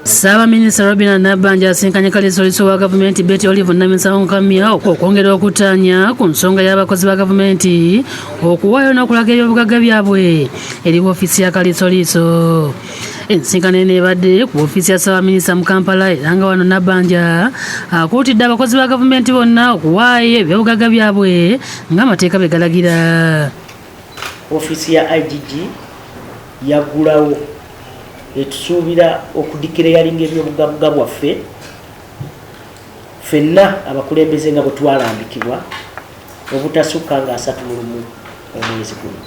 Ssabaminista Robina Nabbanja asinkanye Kaliisoliiso wa gavumenti Betty Kamya okwongera okutaanya ku nsonga y'abakozi ba gavumenti okuwaayo n'okulaga ebyobugagga byabwe eri woofiisi ya Kaliisoliiso. Ensinkano eno ebadde ku woofiisi ya ssabaminista mukampala era nga wano Nabbanja akuutidde abakozi ba gavumenti bonna okuwaayo ebyobugagga byabwe ng'amateeka bwe galagira. Woofiisi ya IGG yaggulawo etusuubira okudikirayalinga ebyobugagga bwaffe ffenna abakulembeze nga bwe twalambikibwa obutasukka nga 31 omwezi guno.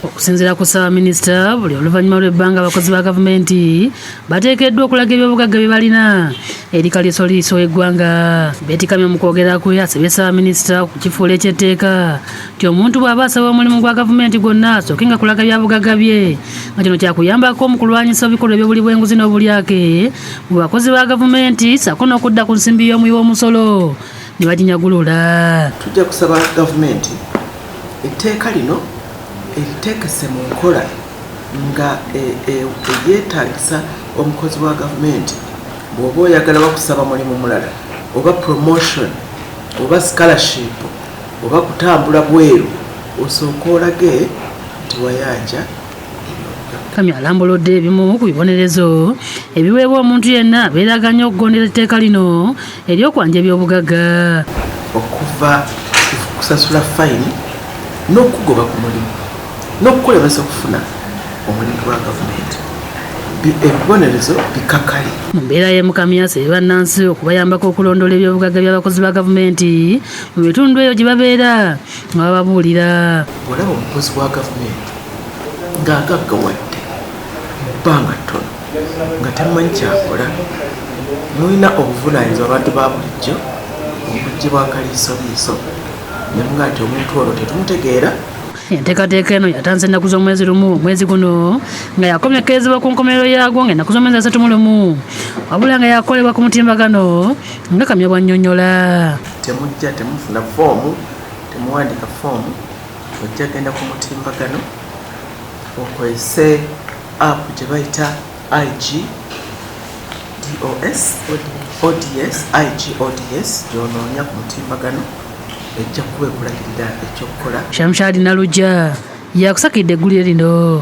Okusinziira ku ssabaminista, buli oluvannyuma lw'ebbanga abakozi ba gavumenti bateekeddwa okulaga ebyobugagga bye balina eri Kaliisoliiso w'eggwanga. Betty Kamya mu kwogera kwe asabye ssabaminista okukifuula eky'etteeka nti omuntu bw'aba asaba omulimu gwa gavumenti gwonna asookenga kulaga byabugagga bye, nga kino kyakuyambako mu kulwanyisa ebikolwa eby'obuli bw'enguzi n'obulyake mu bakozi ba gavumenti ssaako n'okudda ku nsimbi y'omuwi w'omusolo ne baginyagulula. Tujja kusaba gavumenti etteeka lino eriteekese mu nkola nga eyeetaagisa omukozi wa gavumenti bw'oba oyagala bakusaba mulimu mulala oba promotion oba scholarship oba kutambula bweru osooka olage nti wayanja. Kamya alambuludde ebimu ku bibonerezo ebiweebwa omuntu yenna abeeraganya okugondera etteeka lino ery'okwanja ebyobugagga, okuva kusasula fayini n'okugoba ku mulimu n'okukulebesa okufuna omulimu gwa gavumenti. Ebibonerezo bikakali. Mu mbeera y'e Kamya asabye bannansi okubayambako okulondoola ebyobugagga by'abakozi ba gavumenti mu bitundu eyo gye babeera nga bababuulira. Olaba omukozi wa gavumenti ng'agaggawadde mu bbanga ttono nga tamanyi kyakola, mulina obuvunaanyizibwa abantu ba bulijjo obujje bwa Kaliisoliiso ne muga nti omuntu olwo tetumutegeera. Enteekateeka eno yatanze ennaku z'omwezi lumu omwezi guno nga yakomyekerezebwa ku nkomerero yaagwo ng'ennaku z'omwezi 31 wabula nga yakolebwa ku mutimbagano nga Kamya bw'annyonnyola. Temujja temufuna foomu, temuwandika foomu, ojja genda ku mutimbagano okozese app gye bayita ODS gy'onoonya ku mutimbagano ejja kuba ekulagirira ekyokukola. Shamshadi Nalujja yakusakidde eggulire lino.